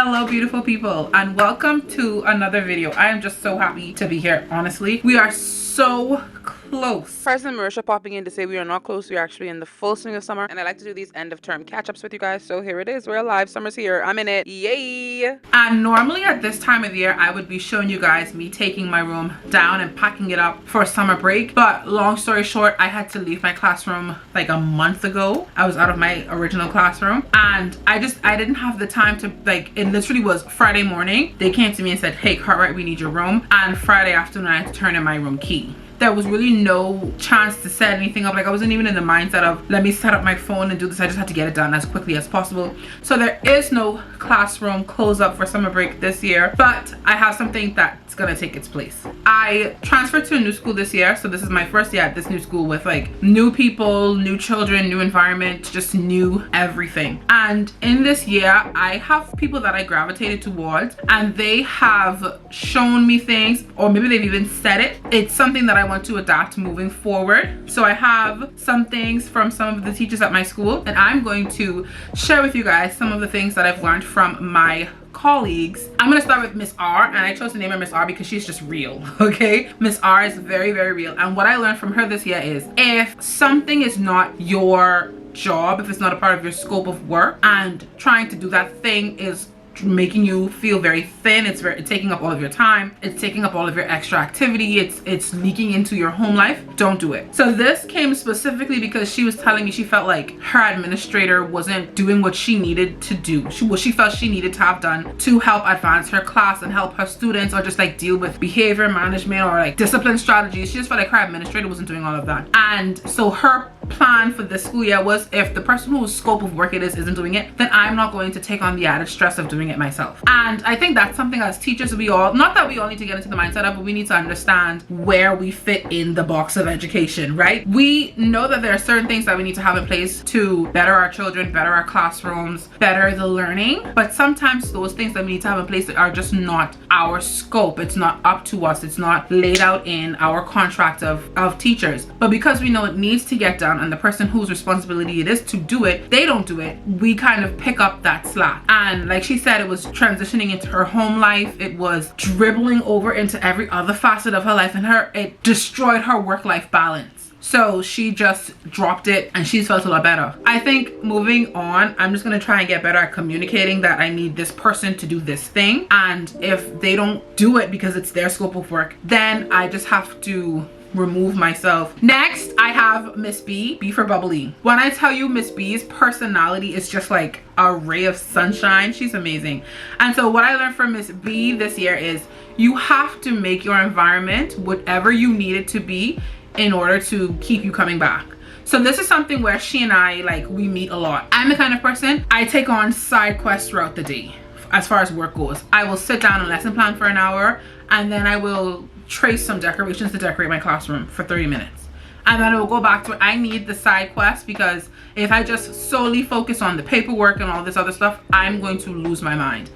Hello beautiful people, and welcome to another video. I am just so happy to be here. Honestly, we are so close. President Marisha popping in to say we are not close. We are actually in the full swing of summer, and I like to do these end of term catch-ups with you guys. So here it is. We're alive. Summer's here. I'm in it. Yay! And normally at this time of the year, I would be showing you guys me taking my room down and packing it up for a summer break. But long story short, I had to leave my classroom like a month ago. I was out of my original classroom, and I didn't have the time to, like, it literally was Friday morning. They came to me and said, hey Cartwright, we need your room. And Friday afternoon, I had to turn in my room key. There was really no chance to set anything up. Like, I wasn't even in the mindset of let me set up my phone and do this. I just had to get it done as quickly as possible. So there is no classroom close up for summer break this year, but I have something that's gonna take its place. I transferred to a new school this year, so this is my first year at this new school with like new people, new children, new environment, just new everything. And in this year, I have people that I gravitated towards, and they have shown me things, or maybe they've even said it. It's something that I want to adapt moving forward. So I have some things from some of the teachers at my school, and I'm going to share with you guys some of the things that I've learned from my colleagues. I'm gonna start with Miss R, and I chose to name her Miss R because she's just real. Okay, Miss R is very, very real. And what I learned from her this year is, if something is not your job, if it's not a part of your scope of work, and trying to do that thing is making you feel very thin, it's taking up all of your time, it's taking up all of your extra activity, it's leaking into your home life, don't do it. So this came specifically because she was telling me she felt like her administrator wasn't doing what she needed to do, what she felt she needed to have done to help advance her class and help her students, or just like deal with behavior management or like discipline strategies. She just felt like her administrator wasn't doing all of that. And so her plan for this school year was, if the person whose scope of work it is isn't doing it, then I'm not going to take on the added stress of doing it myself. And I think that's something as teachers, we all, not that we all need to get into the mindset of, but we need to understand where we fit in the box of education, right? We know that there are certain things that we need to have in place to better our children, better our classrooms, better the learning, but sometimes those things that we need to have in place are just not our scope. It's not up to us. It's not laid out in our contract of teachers. But because we know it needs to get done, and the person whose responsibility it is to do it, they don't do it, we kind of pick up that slack. And like she said, it was transitioning into her home life, it was dribbling over into every other facet of her life, and it destroyed her work-life balance. So she just dropped it, and she's felt a lot better. I think moving on, I'm just gonna try and get better at communicating that I need this person to do this thing, and if they don't do it because it's their scope of work, then I just have to remove myself. Next, I have Miss B for bubbly. When I tell you Miss B's personality is just like a ray of sunshine, she's amazing. And so what I learned from Miss B this year is, you have to make your environment whatever you need it to be in order to keep you coming back. So this is something where she and I, like, we meet a lot. I'm the kind of person, I take on side quests throughout the day. As far as work goes, I will sit down and lesson plan for an hour, and then I will trace some decorations to decorate my classroom for 30 minutes. And then I will go back to it. I need the side quest, because if I just solely focus on the paperwork and all this other stuff, I'm going to lose my mind.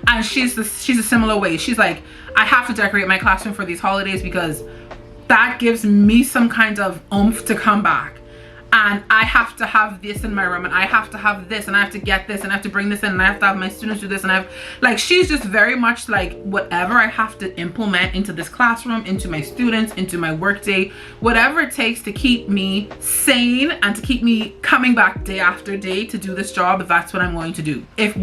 And she's a similar way. She's like, I have to decorate my classroom for these holidays because that gives me some kind of oomph to come back. And I have to have this in my room, and I have to have this, and I have to get this, and I have to bring this in, and I have to have my students do this, and like, she's just very much like, whatever I have to implement into this classroom, into my students, into my workday, whatever it takes to keep me sane and to keep me coming back day after day to do this job, that's what I'm going to do. If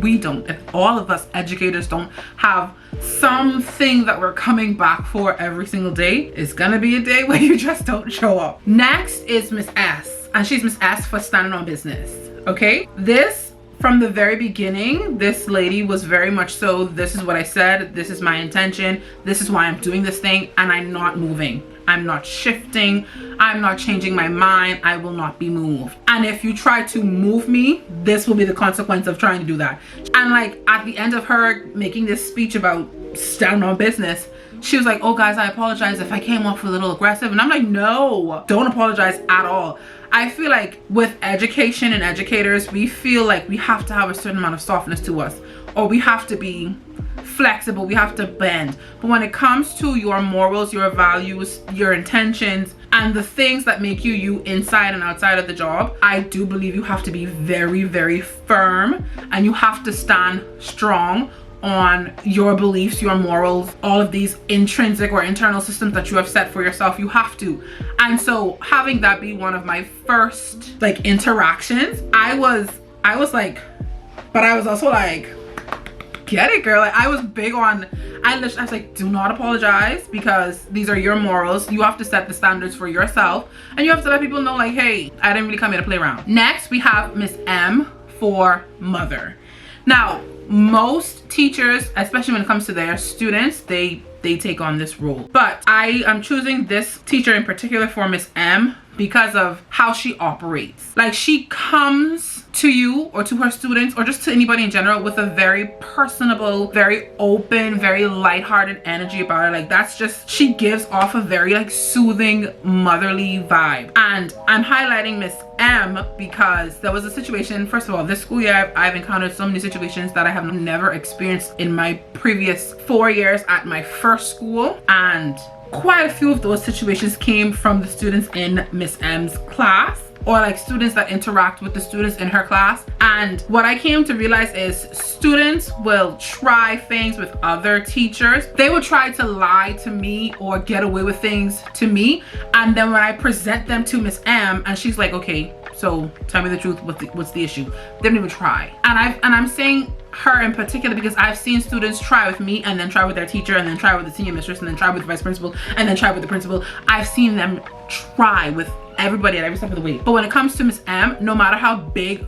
all of us educators don't have something that we're coming back for every single day, it's gonna be a day where you just don't show up. Next is Miss S. And she's Miss S for standing on business. Okay, this, from the very beginning, this lady was very much so, this is what I said, this is my intention, this is why I'm doing this thing, and I'm not moving. I'm not shifting, I'm not changing my mind, I will not be moved. And if you try to move me, this will be the consequence of trying to do that. And like, at the end of her making this speech about standing on business, she was like, oh guys, I apologize if I came off a little aggressive. And I'm like, no, don't apologize at all. I feel like with education and educators, we feel like we have to have a certain amount of softness to us, or we have to be flexible, we have to bend. But when it comes to your morals, your values, your intentions, and the things that make you inside and outside of the job, I do believe you have to be very, very firm, and you have to stand strong on your beliefs, your morals, all of these intrinsic or internal systems that you have set for yourself. You have to. And so having that be one of my first like interactions, I was like, but I was also like, get it, girl. Like, I was big on, I was like, do not apologize, because these are your morals. You have to set the standards for yourself, and you have to let people know, like, hey, I didn't really come here to play around. Next, we have Miss M for mother. Now, most teachers, especially when it comes to their students, they take on this role. But I am choosing this teacher in particular for Miss M because of how she operates. Like, she comes to you or to her students or just to anybody in general with a very personable, very open, very lighthearted energy about her. Like, that's just, she gives off a very like soothing, motherly vibe. And I'm highlighting Miss M because there was a situation, first of all, this school year I've encountered so many situations that I have never experienced in my previous 4 years at my first school, and quite a few of those situations came from the students in Miss M's class, or like students that interact with the students in her class. And what I came to realize is students will try things with other teachers. They will try to lie to me or get away with things to me, and then when I present them to Miss M and she's like, okay, so tell me the truth, what's the issue? They don't even try. And I'm saying her in particular because I've seen students try with me and then try with their teacher and then try with the senior mistress and then try with the vice principal and then try with the principal. I've seen them try with everybody at every step of the way. But when it comes to Miss M, no matter how big,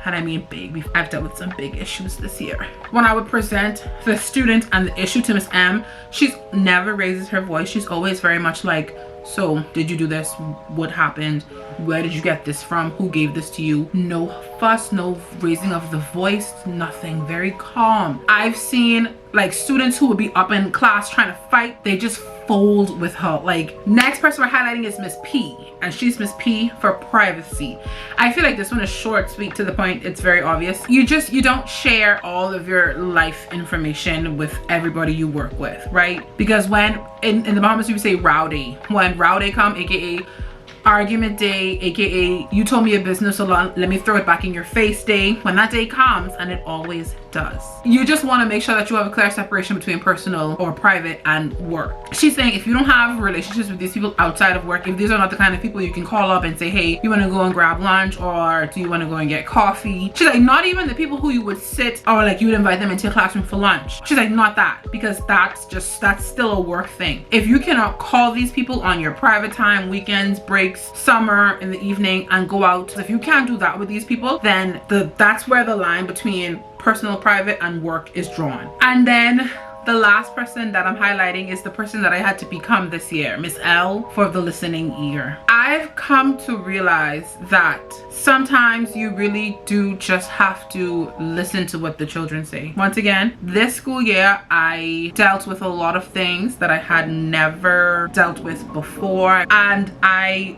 and I mean big, I've dealt with some big issues this year. When I would present the student and the issue to Miss M, she never raises her voice. She's always very much like, so did you do this? What happened? Where did you get this from? Who gave this to you? No fuss, no raising of the voice, nothing. Very calm. I've seen like students who would be up in class trying to fight, they just fold with her. Like, next person we're highlighting is Miss P, and she's Miss P for privacy. I feel like this one is short, sweet, to the point. It's very obvious. You don't share all of your life information with everybody you work with, right? Because when in the Bahamas we would say row day. When row day come, aka argument day, aka you told me a business, so let me throw it back in your face day, when that day comes, and it always does, you just want to make sure that you have a clear separation between personal or private and work. She's saying if you don't have relationships with these people outside of work, if these are not the kind of people you can call up and say, hey, you want to go and grab lunch, or do you want to go and get coffee? She's like, not even the people who you would sit or like you would invite them into your classroom for lunch. She's like, not that, because that's still a work thing. If you cannot call these people on your private time, weekends, breaks, summer, in the evening, and go out, if you can't do that with these people, then that's where the line between personal, private, and work is drawn. And then the last person that I'm highlighting is the person that I had to become this year, Miss L for the listening ear. I've come to realize that sometimes you really do just have to listen to what the children say. Once again, this school year, I dealt with a lot of things that I had never dealt with before, and I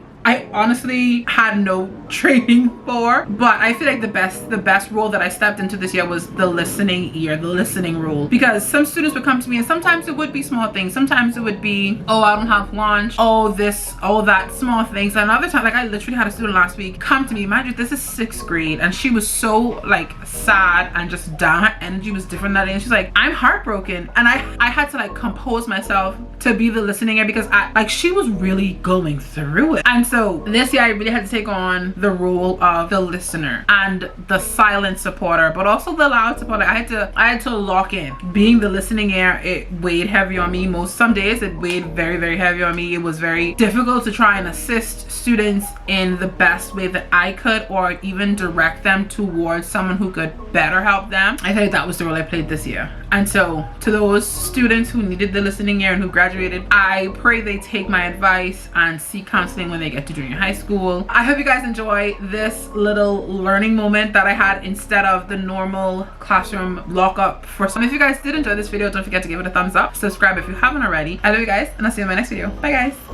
honestly had no training for, but I feel like the best role that I stepped into this year was the listening ear, the listening role. Because some students would come to me, and sometimes it would be small things. Sometimes it would be, oh, I don't have lunch, oh this, oh that, small things. And another time, like I literally had a student last week come to me, mind you, this is 6th grade, and she was so like sad and just down. Her energy was different that day, and she's like, I'm heartbroken. And I had to like compose myself to be the listening ear, because she was really going through it. And so this year I really had to take on the role of the listener and the silent supporter, but also the loud supporter. I had to lock in. Being the listening ear, it weighed heavy on me. Some days it weighed very, very heavy on me. It was very difficult to try and assist students in the best way that I could, or even direct them towards someone who could better help them. I think that was the role I played this year. And so to those students who needed the listening ear and who graduated, I pray they take my advice and seek counseling when they get to junior high school. I hope you guys enjoy this little learning moment that I had instead of the normal classroom lockup for some. If you guys did enjoy this video, don't forget to give it a thumbs up, subscribe if you haven't already. I love you guys, and I'll see you in my next video. Bye guys.